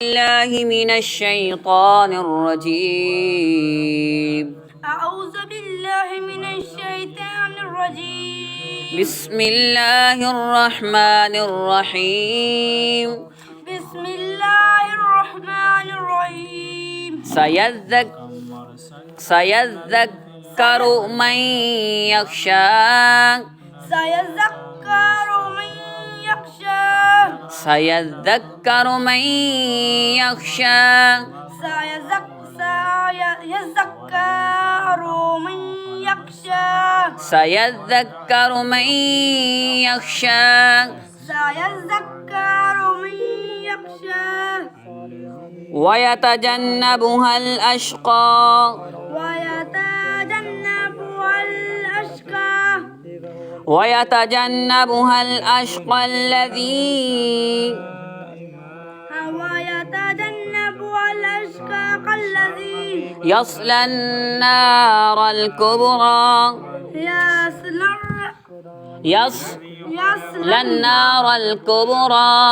الله من الشيطان الرجيم. أعوذ بالله من الشيطان الرجيم. بسم الله الرحمن الرحيم. بسم الله الرحمن الرحيم. سيذكر من يخشى. سيذكر من يخشى. سيذكر من يخشى. سيذكر من يخشى. سيذكر من يخشى. سيذكر من يخشى. ويتجنبها الأشقى. ويتجنبها الأشقى. ويتجنبها الأشقى الذي ويتجنبها الأشقى الذي يصلى النار الكبرى. يصلى النار الكبرى.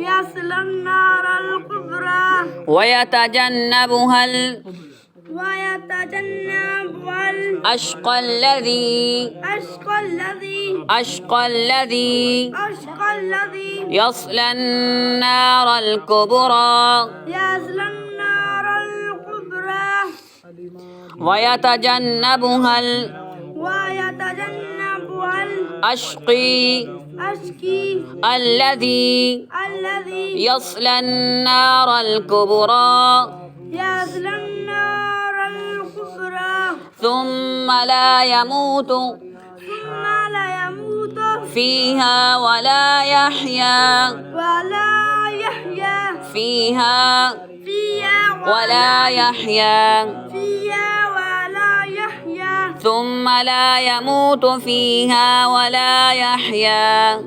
يصلى النار الكبرى. ويتجنبها الأشقى الذي يصلى النار الكبرى. يصلى النار الكبرى. ويتجنبها الأشقي الذي يصلى النار الكبرى. يصلى النار الكبرى. ثم لا يموت فيها ولا يحيا. فيها ولا يحيا. ثم لا يموت فيها ولا يحيا.